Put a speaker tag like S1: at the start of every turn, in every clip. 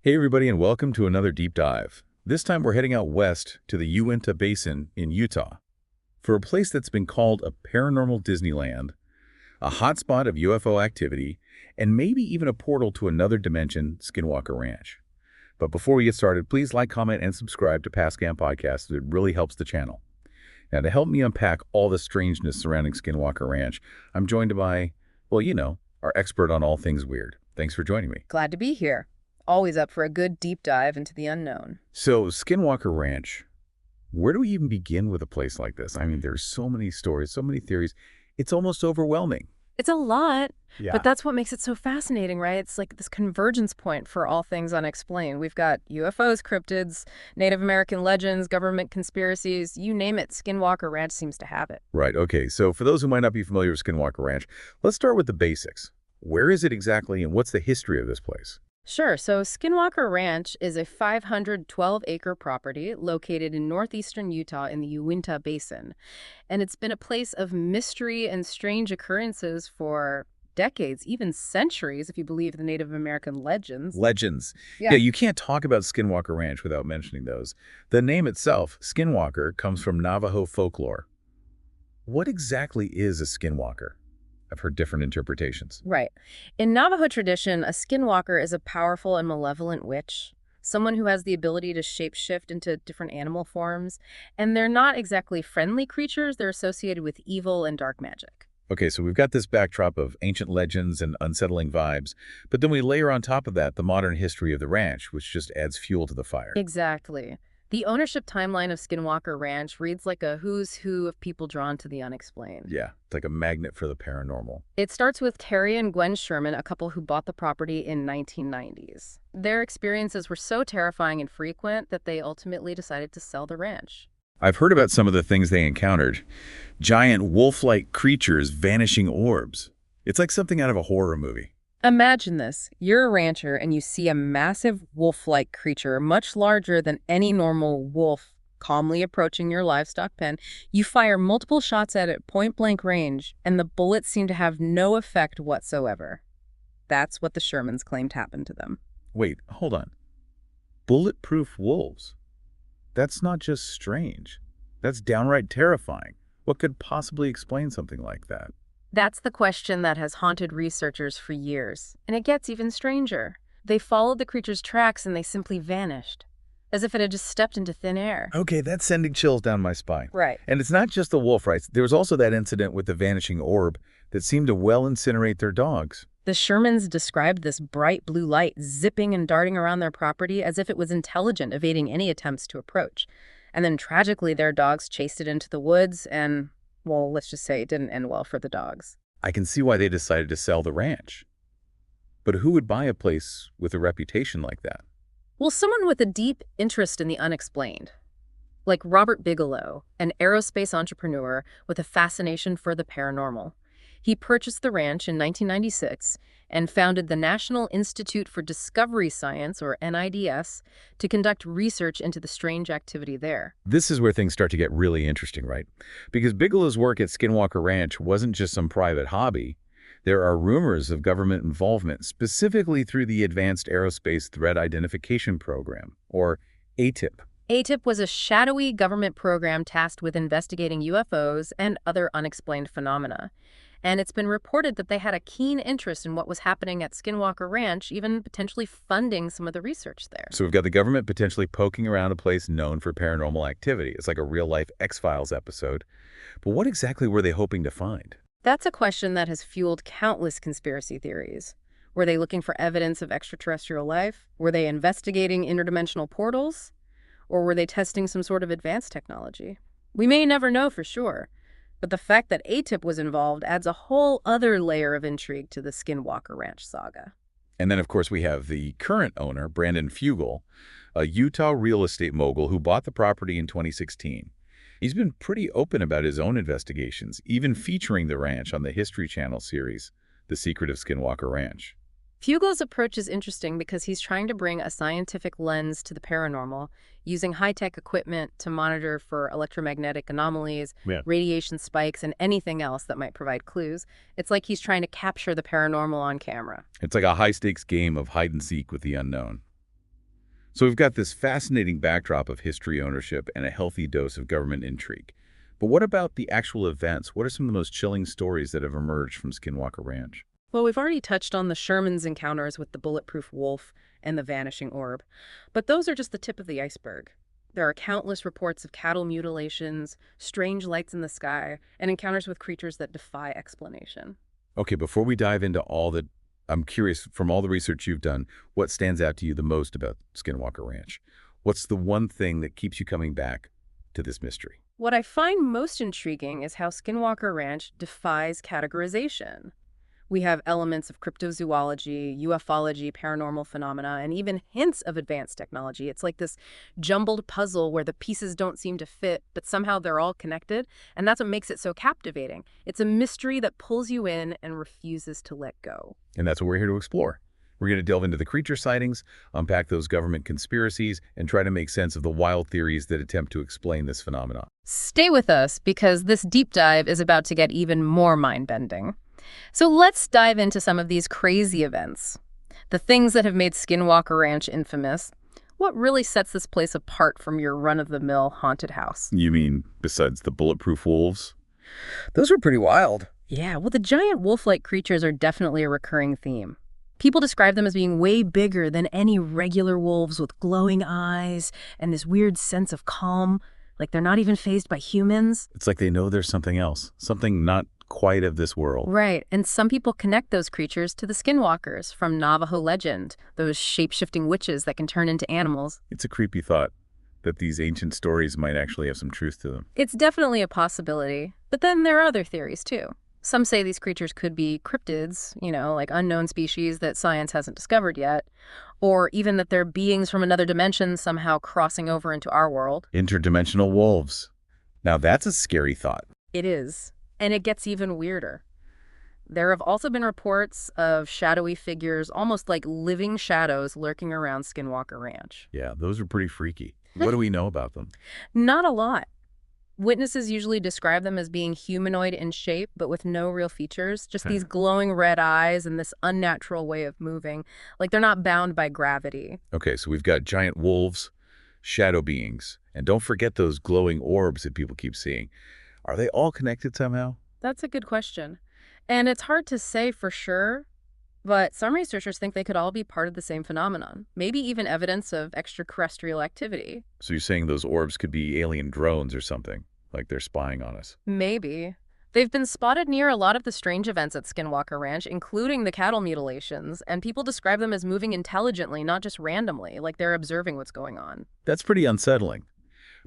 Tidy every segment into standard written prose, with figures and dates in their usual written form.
S1: Hey everybody, and welcome to another deep dive. This time we're heading out west to the Uintah Basin in Utah for a place that's been called a paranormal Disneyland, a hotspot of UFO activity, and maybe even a portal to another dimension, Skinwalker Ranch. But before we get started, please like, comment, and subscribe to Paskvan Podcast. It really helps the channel. Now, to help me unpack all the strangeness surrounding Skinwalker Ranch, I'm joined by, well, our expert on all things weird. Thanks for joining me.
S2: Glad to be here. Always up for a good deep dive into the unknown.
S1: So, Skinwalker Ranch, where do we even begin with a place like this? I mean, there's so many stories, so many theories. It's almost overwhelming.
S2: It's a lot,
S1: Yeah.
S2: but that's what makes it so fascinating, right? It's like this convergence point for all things unexplained. We've got UFOs, cryptids, Native American legends, government conspiracies, you name it, Skinwalker Ranch seems to have it.
S1: Right, okay. So for those who might not be familiar with Skinwalker Ranch, let's start with the basics. Where is it exactly, and what's the history of this place?
S2: Sure, so Skinwalker Ranch is a 512-acre property located in northeastern Utah in the Uintah Basin. And it's been a place of mystery and strange occurrences for decades, even centuries, if you believe the Native American legends.
S1: Legends.
S2: Yeah.
S1: Yeah, you can't talk about Skinwalker Ranch without mentioning those. The name itself, Skinwalker, comes from Navajo folklore. What exactly is a skinwalker? I've heard different interpretations.
S2: Right. In Navajo tradition, a skinwalker is a powerful and malevolent witch, someone who has the ability to shapeshift into different animal forms. And they're not exactly friendly creatures. They're associated with evil and dark magic.
S1: Okay, so we've got this backdrop of ancient legends and unsettling vibes, but then we layer on top of that the modern history of the ranch, which just adds fuel to the fire.
S2: Exactly. The ownership timeline of Skinwalker Ranch reads like a who's who of people drawn to the unexplained.
S1: Yeah, it's like a magnet for the paranormal.
S2: It starts with Terry and Gwen Sherman, a couple who bought the property in 1990s. Their experiences were so terrifying and frequent that they ultimately decided to sell the ranch.
S1: I've heard about some of the things they encountered. Giant wolf-like creatures, vanishing orbs. It's like something out of a horror movie.
S2: Imagine this. You're a rancher and you see a massive wolf-like creature, much larger than any normal wolf, calmly approaching your livestock pen. You fire multiple shots at it point-blank range, and the bullets seem to have no effect whatsoever. That's what the Shermans claimed happened to them.
S1: Wait, hold on. Bulletproof wolves? That's not just strange. That's downright terrifying. What could possibly explain something like that?
S2: That's the question that has haunted researchers for years. And it gets even stranger. They followed the creature's tracks and they simply vanished, as if it had just stepped into thin air.
S1: Okay, that's sending chills down my spine.
S2: Right.
S1: And it's not just the wolf, right? There was also that incident with the vanishing orb that seemed to well incinerate their dogs.
S2: The Shermans described this bright blue light zipping and darting around their property as if it was intelligent, evading any attempts to approach. And then tragically, their dogs chased it into the woods and, well, let's just say it didn't end well for the dogs.
S1: I can see why they decided to sell the ranch. But who would buy a place with a reputation like that?
S2: Well, someone with a deep interest in the unexplained. Like Robert Bigelow, an aerospace entrepreneur with a fascination for the paranormal. He purchased the ranch in 1996 and founded the National Institute for Discovery Science, or NIDS, to conduct research into the strange activity there.
S1: This is where things start to get really interesting, right? Because Bigelow's work at Skinwalker Ranch wasn't just some private hobby. There are rumors of government involvement, specifically through the Advanced Aerospace Threat Identification Program, or ATIP.
S2: ATIP was a shadowy government program tasked with investigating UFOs and other unexplained phenomena. And it's been reported that they had a keen interest in what was happening at Skinwalker Ranch, even potentially funding some of the research there.
S1: So we've got the government potentially poking around a place known for paranormal activity. It's like a real-life X-Files episode. But what exactly were they hoping to find?
S2: That's a question that has fueled countless conspiracy theories. Were they looking for evidence of extraterrestrial life? Were they investigating interdimensional portals? Or were they testing some sort of advanced technology? We may never know for sure. But the fact that ATIP was involved adds a whole other layer of intrigue to the Skinwalker Ranch saga.
S1: And then, of course, we have the current owner, Brandon Fugel, a Utah real estate mogul who bought the property in 2016. He's been pretty open about his own investigations, even featuring the ranch on the History Channel series, The Secret of Skinwalker Ranch.
S2: Fugel's approach is interesting because he's trying to bring a scientific lens to the paranormal, using high-tech equipment to monitor for electromagnetic anomalies, radiation spikes, and anything else that might provide clues. It's like he's trying to capture the paranormal on camera.
S1: It's like a high-stakes game of hide-and-seek with the unknown. So we've got this fascinating backdrop of history ownership and a healthy dose of government intrigue. But what about the actual events? What are some of the most chilling stories that have emerged from Skinwalker Ranch?
S2: Well, we've already touched on the Sherman's encounters with the bulletproof wolf and the vanishing orb, but those are just the tip of the iceberg. There are countless reports of cattle mutilations, strange lights in the sky, and encounters with creatures that defy explanation.
S1: Okay, before we dive into all that, I'm curious, from all the research you've done, what stands out to you the most about Skinwalker Ranch? What's the one thing that keeps you coming back to this mystery?
S2: What I find most intriguing is how Skinwalker Ranch defies categorization. We have elements of cryptozoology, ufology, paranormal phenomena, and even hints of advanced technology. It's like this jumbled puzzle where the pieces don't seem to fit, but somehow they're all connected, and that's what makes it so captivating. It's a mystery that pulls you in and refuses to let go.
S1: And that's what we're here to explore. We're going to delve into the creature sightings, unpack those government conspiracies, and try to make sense of the wild theories that attempt to explain this phenomenon.
S2: Stay with us, because this deep dive is about to get even more mind-bending. So let's dive into some of these crazy events. The things that have made Skinwalker Ranch infamous. What really sets this place apart from your run-of-the-mill haunted house?
S1: You mean besides the bulletproof wolves?
S3: Those were pretty wild.
S2: Yeah, well, the giant wolf-like creatures are definitely a recurring theme. People describe them as being way bigger than any regular wolves, with glowing eyes and this weird sense of calm, like they're not even fazed by humans.
S1: It's like they know there's something else, something not quite of this world.
S2: Right, and some people connect those creatures to the skinwalkers from Navajo legend, those shape-shifting witches that can turn into animals.
S1: It's a creepy thought that these ancient stories might actually have some truth to them.
S2: It's definitely a possibility, but then there are other theories too. Some say these creatures could be cryptids, like unknown species that science hasn't discovered yet, or even that they're beings from another dimension somehow crossing over into our world.
S1: Interdimensional wolves. Now that's a scary thought.
S2: It is. And it gets even weirder. There have also been reports of shadowy figures, almost like living shadows, lurking around Skinwalker Ranch.
S1: Yeah, those are pretty freaky. What do we know about them?
S2: Not a lot. Witnesses usually describe them as being humanoid in shape, but with no real features, just these glowing red eyes and this unnatural way of moving, like they're not bound by gravity.
S1: Okay, so we've got giant wolves, shadow beings, and don't forget those glowing orbs that people keep seeing. Are they all connected somehow?
S2: That's a good question. And it's hard to say for sure, but some researchers think they could all be part of the same phenomenon, maybe even evidence of extraterrestrial activity.
S1: So you're saying those orbs could be alien drones or something, like they're spying on us?
S2: Maybe. They've been spotted near a lot of the strange events at Skinwalker Ranch, including the cattle mutilations, and people describe them as moving intelligently, not just randomly, like they're observing what's going on.
S1: That's pretty unsettling.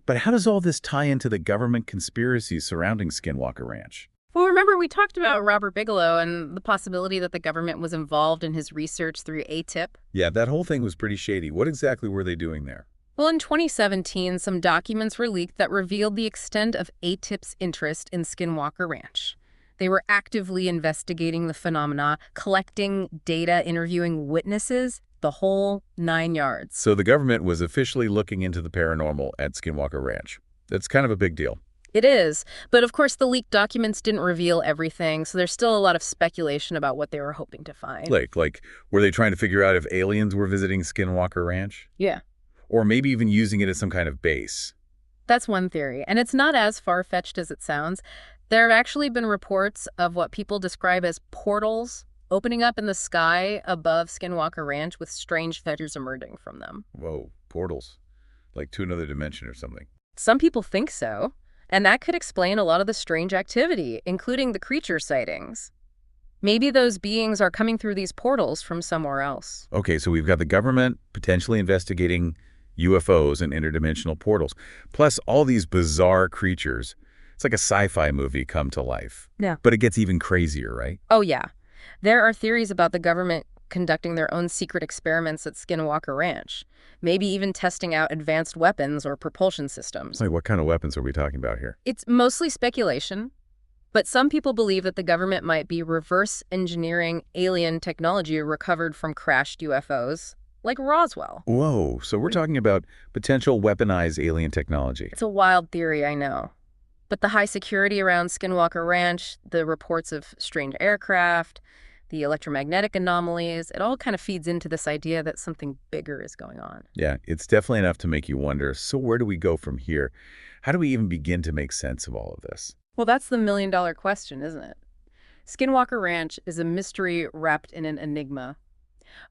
S1: But how does all this tie into the government conspiracies surrounding Skinwalker Ranch?
S2: Well, remember we talked about Robert Bigelow and the possibility that the government was involved in his research through ATIP.
S1: Yeah, that whole thing was pretty shady. What exactly were they doing there?
S2: Well, in 2017, some documents were leaked that revealed the extent of ATIP's interest in Skinwalker Ranch. They were actively investigating the phenomena, collecting data, interviewing witnesses, the whole 9 yards.
S1: So the government was officially looking into the paranormal at Skinwalker Ranch. That's kind of a big deal.
S2: It is, but of course the leaked documents didn't reveal everything, so there's still a lot of speculation about what they were hoping to find.
S1: Like, were they trying to figure out if aliens were visiting Skinwalker Ranch?
S2: Yeah.
S1: Or maybe even using it as some kind of base?
S2: That's one theory, and it's not as far-fetched as it sounds. There have actually been reports of what people describe as portals opening up in the sky above Skinwalker Ranch with strange feathers emerging from them.
S1: Whoa, portals. Like to another dimension or something.
S2: Some people think so, and that could explain a lot of the strange activity, including the creature sightings. Maybe those beings are coming through these portals from somewhere else.
S1: Okay, so we've got the government potentially investigating UFOs and interdimensional portals, plus all these bizarre creatures. It's like a sci-fi movie come to life.
S2: Yeah.
S1: But it gets even crazier, right?
S2: Oh, yeah. There are theories about the government conducting their own secret experiments at Skinwalker Ranch, maybe even testing out advanced weapons or propulsion systems.
S1: Like, what kind of weapons are we talking about here?
S2: It's mostly speculation, but some people believe that the government might be reverse engineering alien technology recovered from crashed UFOs, like Roswell.
S1: Whoa, so we're talking about potential weaponized alien technology.
S2: It's a wild theory, I know. But the high security around Skinwalker Ranch, the reports of strange aircraft, the electromagnetic anomalies, it all kind of feeds into this idea that something bigger is going on.
S1: Yeah, it's definitely enough to make you wonder, so where do we go from here? How do we even begin to make sense of all of this?
S2: Well, that's the million-dollar question, isn't it? Skinwalker Ranch is a mystery wrapped in an enigma.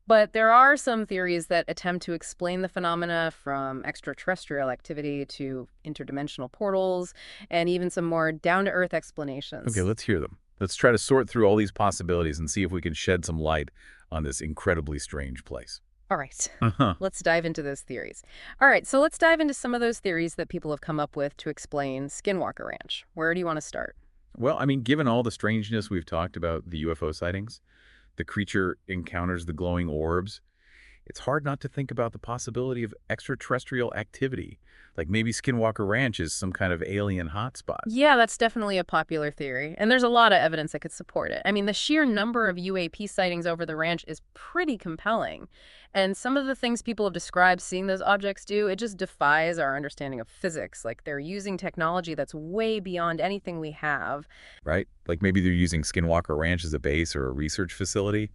S2: But there are some theories that attempt to explain the phenomena, from extraterrestrial activity to interdimensional portals, and even some more down-to-earth explanations.
S1: Okay, let's hear them. Let's try to sort through all these possibilities and see if we can shed some light on this incredibly strange place.
S2: All right,
S1: Uh-huh.
S2: let's dive into those theories. All right, so let's dive into some of those theories that people have come up with to explain Skinwalker Ranch. Where do you want to start?
S1: Well, I mean, given all the strangeness we've talked about the UFO sightings, the creature encounters the glowing orbs, it's hard not to think about the possibility of extraterrestrial activity. Like maybe Skinwalker Ranch is some kind of alien hotspot.
S2: Yeah, that's definitely a popular theory, and there's a lot of evidence that could support it. I mean, the sheer number of UAP sightings over the ranch is pretty compelling, and some of the things people have described seeing those objects do, it just defies our understanding of physics. Like, they're using technology that's way beyond anything we have.
S1: Right? Like maybe they're using Skinwalker Ranch as a base or a research facility,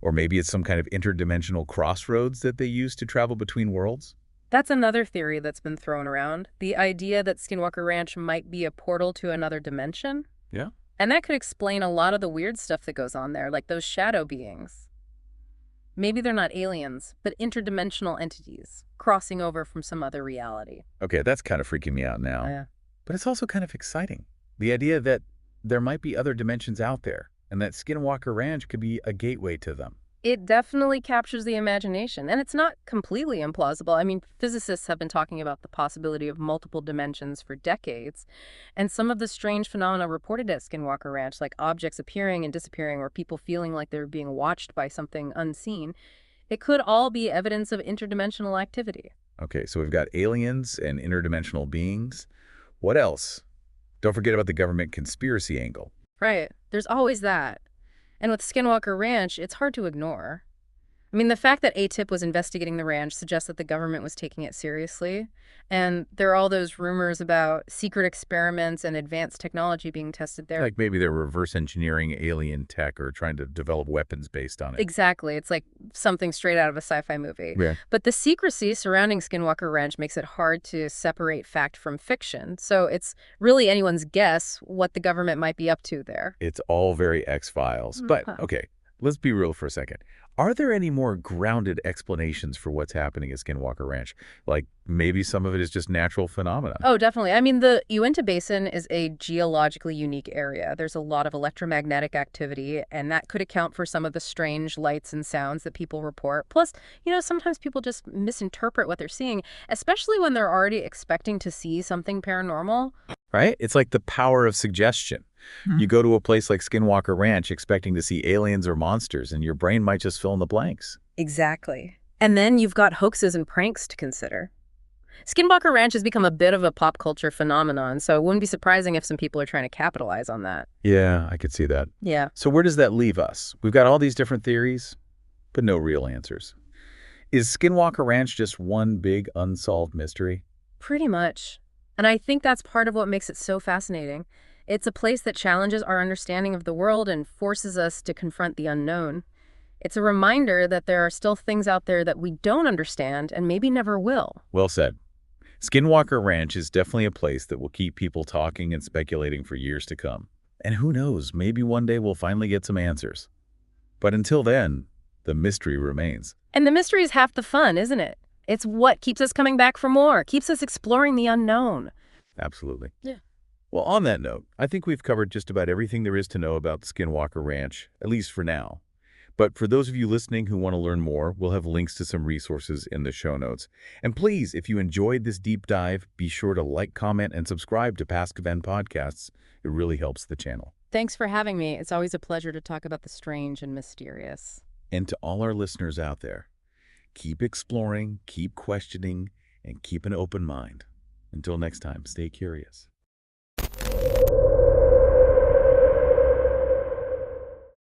S1: or maybe it's some kind of interdimensional crossroads that they use to travel between worlds.
S2: That's another theory that's been thrown around, the idea that Skinwalker Ranch might be a portal to another dimension.
S1: Yeah.
S2: And that could explain a lot of the weird stuff that goes on there, like those shadow beings. Maybe they're not aliens, but interdimensional entities, crossing over from some other reality.
S1: Okay, that's kind of freaking me out now.
S2: Yeah.
S1: But it's also kind of exciting. The idea that there might be other dimensions out there, and that Skinwalker Ranch could be a gateway to them.
S2: It definitely captures the imagination, and it's not completely implausible. I mean, physicists have been talking about the possibility of multiple dimensions for decades, and some of the strange phenomena reported at Skinwalker Ranch, like objects appearing and disappearing or people feeling like they're being watched by something unseen, it could all be evidence of interdimensional activity.
S1: Okay, so we've got aliens and interdimensional beings. What else? Don't forget about the government conspiracy angle.
S2: Right. There's always that. And with Skinwalker Ranch, it's hard to ignore. I mean, the fact that ATIP was investigating the ranch suggests that the government was taking it seriously. And there are all those rumors about secret experiments and advanced technology being tested there.
S1: Like maybe they're reverse engineering alien tech or trying to develop weapons based on it.
S2: Exactly. It's like something straight out of a sci-fi movie.
S1: Yeah.
S2: But the secrecy surrounding Skinwalker Ranch makes it hard to separate fact from fiction. So it's really anyone's guess what the government might be up to there.
S1: It's all very X-Files. But,
S2: Uh-huh.
S1: okay, let's be real for a second. Are there any more grounded explanations for what's happening at Skinwalker Ranch? Like maybe some of it is just natural phenomena.
S2: Oh, definitely. I mean, the Uintah Basin is a geologically unique area. There's a lot of electromagnetic activity, and that could account for some of the strange lights and sounds that people report. Plus, sometimes people just misinterpret what they're seeing, especially when they're already expecting to see something paranormal.
S1: Right? It's like the power of suggestion. You go to a place like Skinwalker Ranch expecting to see aliens or monsters, and your brain might just fill in the blanks.
S2: Exactly. And then you've got hoaxes and pranks to consider. Skinwalker Ranch has become a bit of a pop culture phenomenon, so it wouldn't be surprising if some people are trying to capitalize on that.
S1: Yeah, I could see that.
S2: Yeah.
S1: So where does that leave us? We've got all these different theories, but no real answers. Is Skinwalker Ranch just one big unsolved mystery?
S2: Pretty much. And I think that's part of what makes it so fascinating. It's a place that challenges our understanding of the world and forces us to confront the unknown. It's a reminder that there are still things out there that we don't understand and maybe never will.
S1: Well said. Skinwalker Ranch is definitely a place that will keep people talking and speculating for years to come. And who knows, maybe one day we'll finally get some answers. But until then, the mystery remains.
S2: And the mystery is half the fun, isn't it? It's what keeps us coming back for more, keeps us exploring the unknown.
S1: Absolutely.
S2: Yeah.
S1: Well, on that note, I think we've covered just about everything there is to know about Skinwalker Ranch, at least for now. But for those of you listening who want to learn more, we'll have links to some resources in the show notes. And please, if you enjoyed this deep dive, be sure to like, comment, and subscribe to Paskvan Podcasts. It really helps the channel.
S2: Thanks for having me. It's always a pleasure to talk about the strange and mysterious.
S1: And to all our listeners out there, keep exploring, keep questioning, and keep an open mind. Until next time, stay curious.